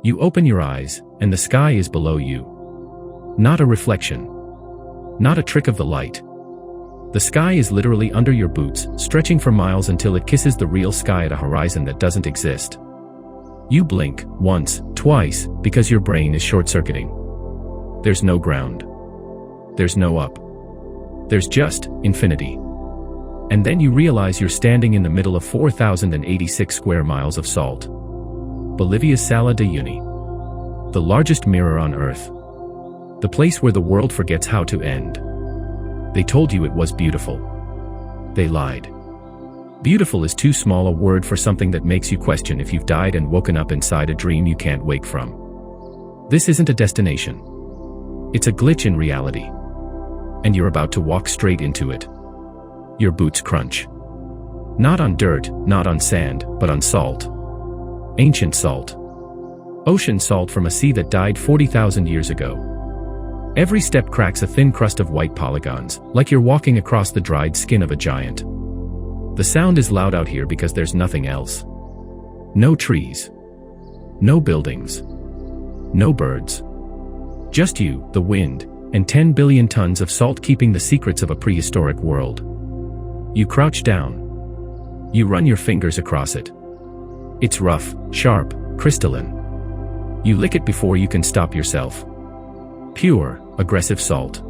You open your eyes, and the sky is below you. Not a reflection. Not a trick of the light. The sky is literally under your boots, stretching for miles until it kisses the real sky at a horizon that doesn't exist. You blink, once, twice, because your brain is short-circuiting. There's no ground. There's no up. There's just infinity. And then you realize you're standing in the middle of 4,086 square miles of salt. Bolivia's Salar de Uyuni. The largest mirror on Earth. The place where the world forgets how to end. They told you it was beautiful. They lied. Beautiful is too small a word for something that makes you question if you've died and woken up inside a dream you can't wake from. This isn't a destination. It's a glitch in reality. And you're about to walk straight into it. Your boots crunch. Not on dirt, not on sand, but on salt. Ancient salt. Ocean salt from a sea that died 40,000 years ago. Every step cracks a thin crust of white polygons, like you're walking across the dried skin of a giant. The sound is loud out here because there's nothing else. No trees. No buildings. No birds. Just you, the wind, and 10 billion tons of salt keeping the secrets of a prehistoric world. You crouch down. You run your fingers across it. It's rough, sharp, crystalline. You lick it before you can stop yourself. Pure, aggressive salt.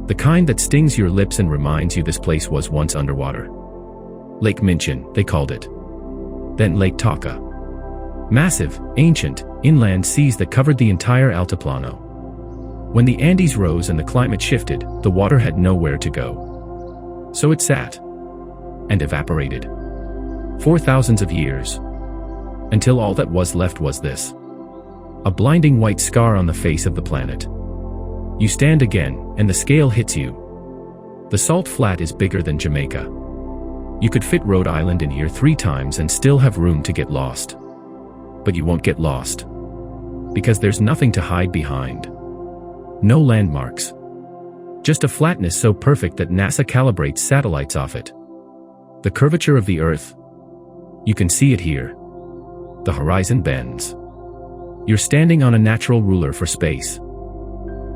The kind that stings your lips and reminds you this place was once underwater. Lake Minchin, they called it. Then Lake Tauca. Massive, ancient, inland seas that covered the entire Altiplano. When the Andes rose and the climate shifted, the water had nowhere to go. So it sat. And evaporated. For thousands of years. Until all that was left was this. A blinding white scar on the face of the planet. You stand again, and the scale hits you. The salt flat is bigger than Jamaica. You could fit Rhode Island in here 3 times and still have room to get lost. But you won't get lost. Because there's nothing to hide behind. No landmarks. Just a flatness so perfect that NASA calibrates satellites off it. The curvature of the Earth. You can see it here. The horizon bends. You're standing on a natural ruler for space.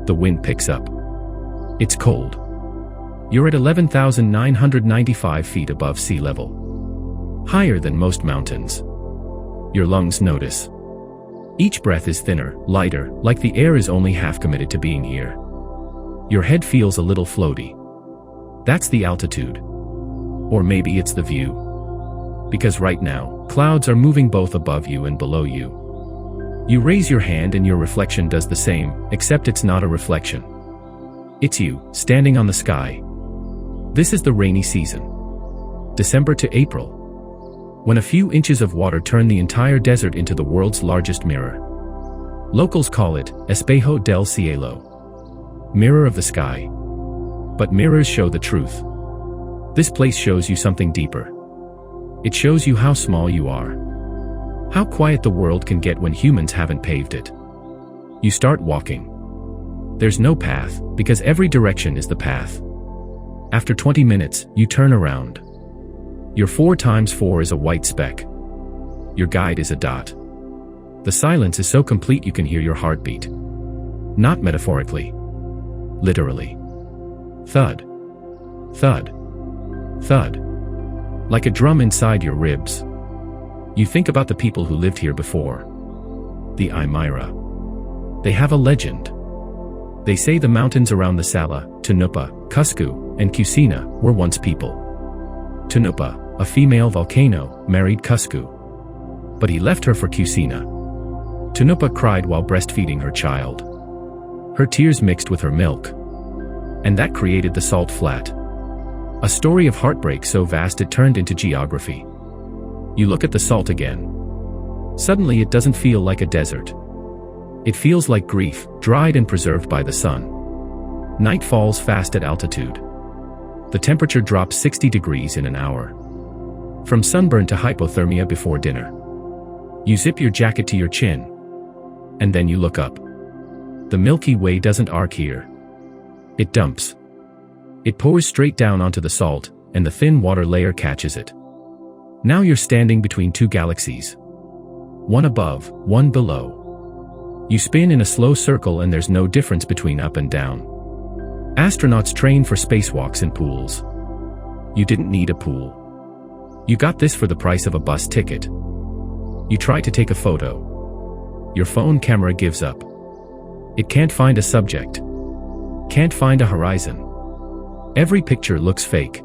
The wind picks up. It's cold. You're at 11,995 feet above sea level. Higher than most mountains. Your lungs notice. Each breath is thinner, lighter, like the air is only half committed to being here. Your head feels a little floaty. That's the altitude. Or maybe it's the view. Because right now, clouds are moving both above you and below you. You raise your hand and your reflection does the same, except it's not a reflection. It's you, standing on the sky. This is the rainy season. December to April. When a few inches of water turn the entire desert into the world's largest mirror. Locals call it Espejo del Cielo. Mirror of the sky. But mirrors show the truth. This place shows you something deeper. It shows you how small you are. How quiet the world can get when humans haven't paved it. You start walking. There's no path, because every direction is the path. After 20 minutes, you turn around. Your 4 times 4 is a white speck. Your guide is a dot. The silence is so complete you can hear your heartbeat. Not metaphorically. Literally. Thud. Thud. Thud. Like a drum inside your ribs. You think about the people who lived here before. The Aymara. They have a legend. They say the mountains around the Sala, Tunupa, Cusco, and Cusina were once people. Tunupa, a female volcano, married Cusco. But he left her for Cusina. Tunupa cried while breastfeeding her child. Her tears mixed with her milk. And that created the salt flat. A story of heartbreak so vast it turned into geography. You look at the salt again. Suddenly it doesn't feel like a desert. It feels like grief, dried and preserved by the sun. Night falls fast at altitude. The temperature drops 60 degrees in an hour. From sunburn to hypothermia before dinner. You zip your jacket to your chin. And then you look up. The Milky Way doesn't arc here. It dumps. It pours straight down onto the salt, and the thin water layer catches it. Now you're standing between 2 galaxies. One above, one below. You spin in a slow circle and there's no difference between up and down. Astronauts train for spacewalks in pools. You didn't need a pool. You got this for the price of a bus ticket. You try to take a photo. Your phone camera gives up. It can't find a subject. Can't find a horizon. Every picture looks fake.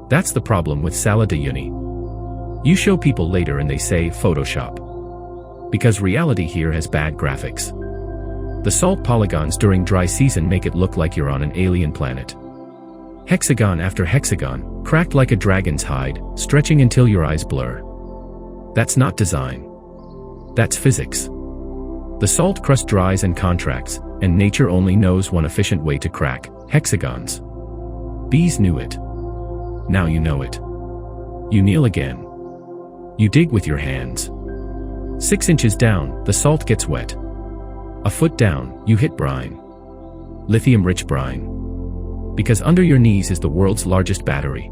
That's the problem with Salar de Uyuni. You show people later and they say Photoshop. Because reality here has bad graphics. The salt polygons during dry season make it look like you're on an alien planet. Hexagon after hexagon, cracked like a dragon's hide, stretching until your eyes blur. That's not design. That's physics. The salt crust dries and contracts, and nature only knows one efficient way to crack hexagons. Bees knew it. Now you know it. You kneel again. You dig with your hands. 6 inches down, the salt gets wet. A foot down, you hit brine. Lithium-rich brine. Because under your knees is the world's largest battery.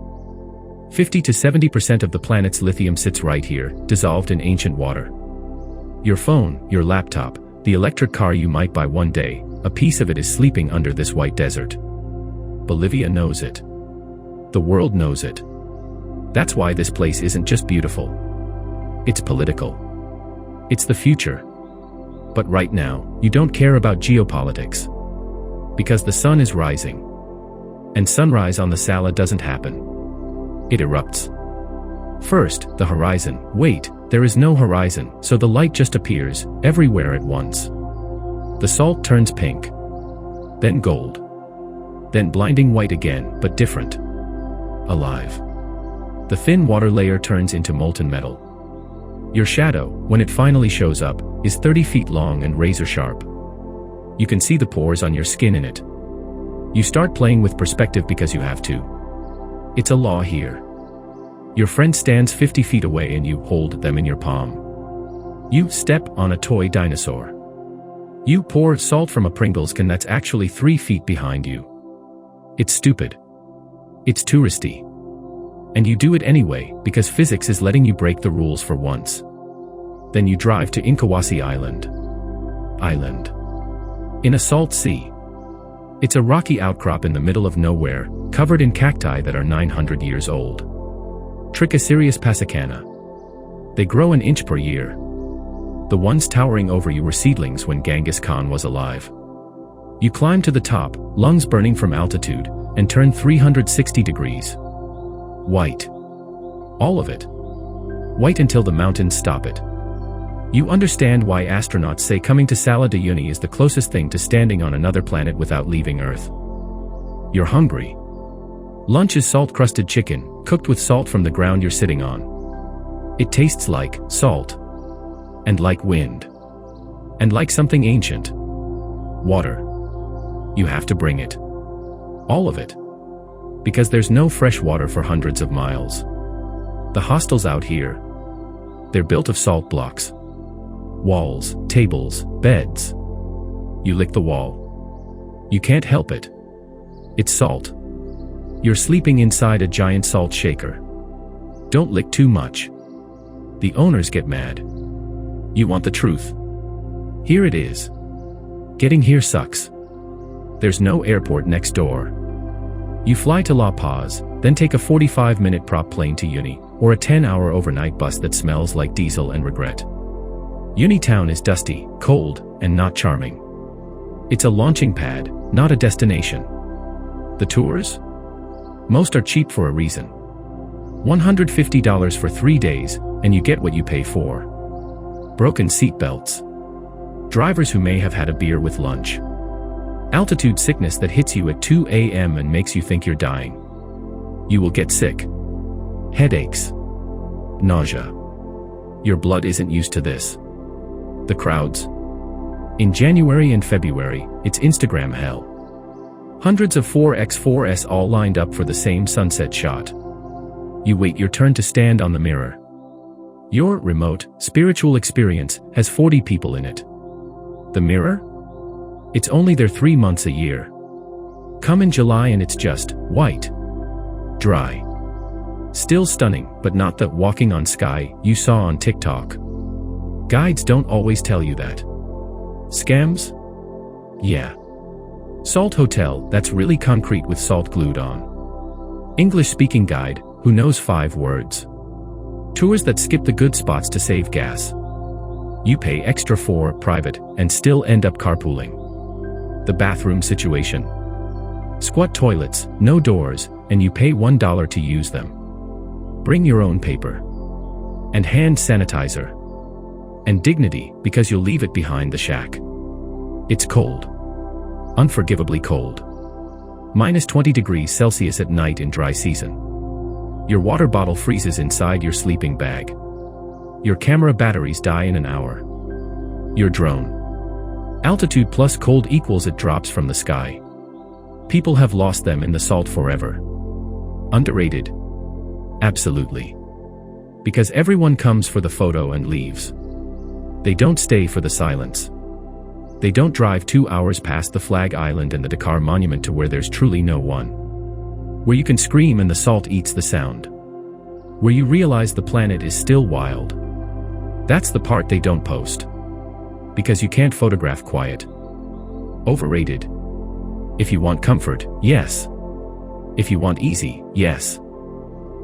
50 to 70% of the planet's lithium sits right here, dissolved in ancient water. Your phone, your laptop, the electric car you might buy one day, a piece of it is sleeping under this white desert. Bolivia knows it. The world knows it. That's why this place isn't just beautiful. It's political. It's the future. But right now, you don't care about geopolitics. Because the sun is rising. And sunrise on the Salar doesn't happen. It erupts. First, the horizon. Wait, there is no horizon, so the light just appears, everywhere at once. The salt turns pink. Then gold. Then blinding white again, but different. Alive. The thin water layer turns into molten metal. Your shadow, when it finally shows up, is 30 feet long and razor sharp. You can see the pores on your skin in it. You start playing with perspective because you have to. It's a law here. Your friend stands 50 feet away and you hold them in your palm. You step on a toy dinosaur. You pour salt from a Pringles can that's actually 3 feet behind you. It's stupid. It's touristy. And you do it anyway, because physics is letting you break the rules for once. Then you drive to Inkawasi Island. In a salt sea. It's a rocky outcrop in the middle of nowhere, covered in cacti that are 900 years old. Trichosirius passicana. They grow an inch per year. The ones towering over you were seedlings when Genghis Khan was alive. You climb to the top, lungs burning from altitude, and turn 360 degrees. White. All of it. White until the mountains stop it. You understand why astronauts say coming to Salar de Uyuni is the closest thing to standing on another planet without leaving Earth. You're hungry. Lunch is salt-crusted chicken, cooked with salt from the ground you're sitting on. It tastes like salt. And like wind. And like something ancient. Water. You have to bring it. All of it. Because there's no fresh water for hundreds of miles. The hostels out here, they're built of salt blocks. Walls, tables, beds. You lick the wall. You can't help it. It's salt. You're sleeping inside a giant salt shaker. Don't lick too much. The owners get mad. You want the truth. Here it is. Getting here sucks. There's no airport next door. You fly to La Paz, then take a 45-minute prop plane to Uyuni, or a 10-hour overnight bus that smells like diesel and regret. Uyuni town is dusty, cold, and not charming. It's a launching pad, not a destination. The tours? Most are cheap for a reason. $150 for 3 days, and you get what you pay for. Broken seat belts. Drivers who may have had a beer with lunch. Altitude sickness that hits you at 2 a.m. and makes you think you're dying. You will get sick. Headaches. Nausea. Your blood isn't used to this. The crowds. In January and February, it's Instagram hell. Hundreds of 4x4s all lined up for the same sunset shot. You wait your turn to stand on the mirror. Your remote, spiritual experience has 40 people in it. The mirror? It's only there 3 months a year. Come in July and it's just white. Dry. Still stunning, but not the walking on sky you saw on TikTok. Guides don't always tell you that. Scams? Yeah. Salt hotel, that's really concrete with salt glued on. English-speaking guide, who knows 5 words. Tours that skip the good spots to save gas. You pay extra for private and still end up carpooling. The bathroom situation. Squat toilets, no doors, and you pay $1 to use them. Bring your own paper. And hand sanitizer. And dignity, because you'll leave it behind the shack. It's cold. Unforgivably cold. -20 degrees Celsius at night in dry season. Your water bottle freezes inside your sleeping bag. Your camera batteries die in an hour. Your drone. Altitude plus cold equals it drops from the sky. People have lost them in the salt forever. Underrated? Absolutely. Because everyone comes for the photo and leaves. They don't stay for the silence. They don't drive 2 hours past the Flag Island and the Dakar Monument to where there's truly no one. Where you can scream and the salt eats the sound. Where you realize the planet is still wild. That's the part they don't post. Because you can't photograph quiet. Overrated. If you want comfort, yes. If you want easy, yes.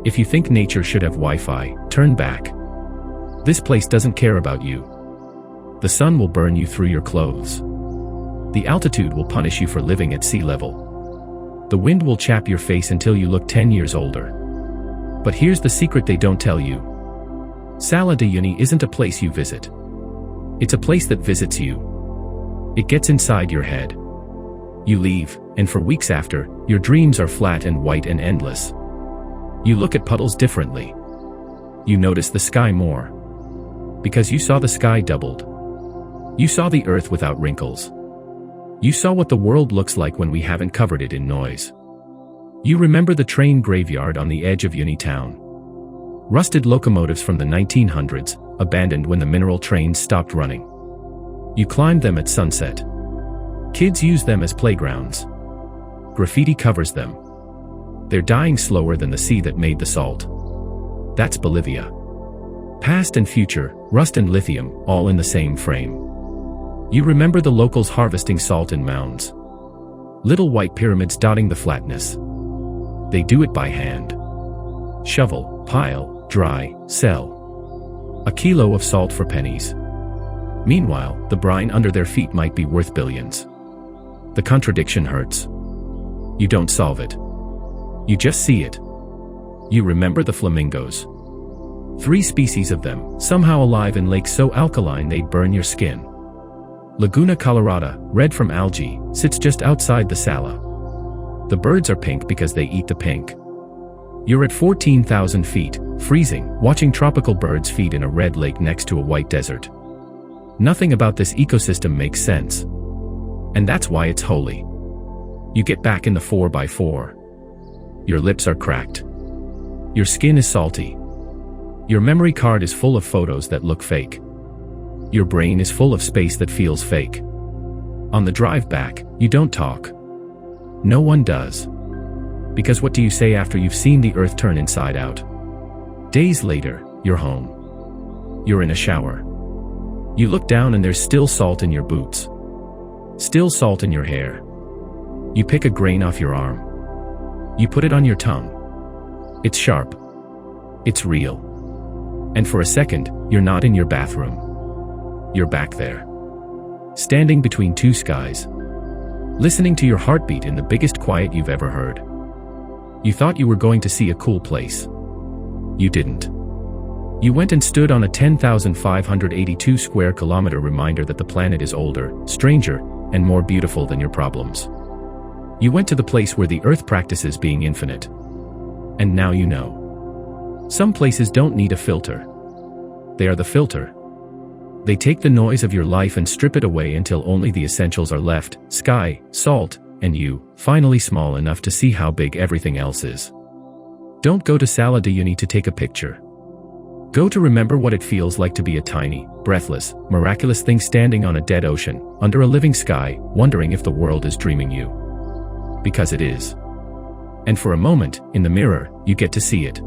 If you think nature should have Wi-Fi, turn back. This place doesn't care about you. The sun will burn you through your clothes. The altitude will punish you for living at sea level. The wind will chap your face until you look 10 years older. But here's the secret they don't tell you. Salar de Uyuni isn't a place you visit. It's a place that visits you. It gets inside your head. You leave, and for weeks after, your dreams are flat and white and endless. You look at puddles differently. You notice the sky more. Because you saw the sky doubled. You saw the earth without wrinkles. You saw what the world looks like when we haven't covered it in noise. You remember the train graveyard on the edge of Uyuni town. Rusted locomotives from the 1900s, abandoned when the mineral trains stopped running. You climbed them at sunset. Kids use them as playgrounds. Graffiti covers them. They're dying slower than the sea that made the salt. That's Bolivia. Past and future, rust and lithium, all in the same frame. You remember the locals harvesting salt in mounds. Little white pyramids dotting the flatness. They do it by hand. Shovel, pile, dry, sell. A kilo of salt for pennies. Meanwhile, the brine under their feet might be worth billions. The contradiction hurts. You don't solve it. You just see it. You remember the flamingos. 3 species of them, somehow alive in lakes so alkaline they'd burn your skin. Laguna Colorada, red from algae, sits just outside the Sala. The birds are pink because they eat the pink. You're at 14,000 feet, freezing, watching tropical birds feed in a red lake next to a white desert. Nothing about this ecosystem makes sense. And that's why it's holy. You get back in the 4x4. Your lips are cracked. Your skin is salty. Your memory card is full of photos that look fake. Your brain is full of space that feels fake. On the drive back, you don't talk. No one does. Because what do you say after you've seen the earth turn inside out? Days later, you're home. You're in a shower. You look down and there's still salt in your boots. Still salt in your hair. You pick a grain off your arm. You put it on your tongue. It's sharp. It's real. And for a second, you're not in your bathroom. You're back there. Standing between 2 skies. Listening to your heartbeat in the biggest quiet you've ever heard. You thought you were going to see a cool place. You didn't. You went and stood on a 10,582 square kilometer reminder that the planet is older, stranger, and more beautiful than your problems. You went to the place where the earth practices being infinite. And now you know. Some places don't need a filter. They are the filter. They take the noise of your life and strip it away until only the essentials are left: sky, salt, and you, finally small enough to see how big everything else is. Don't go to Salar de Uyuni to take a picture. Go to remember what it feels like to be a tiny, breathless, miraculous thing standing on a dead ocean, under a living sky, wondering if the world is dreaming you. Because it is. And for a moment, in the mirror, you get to see it.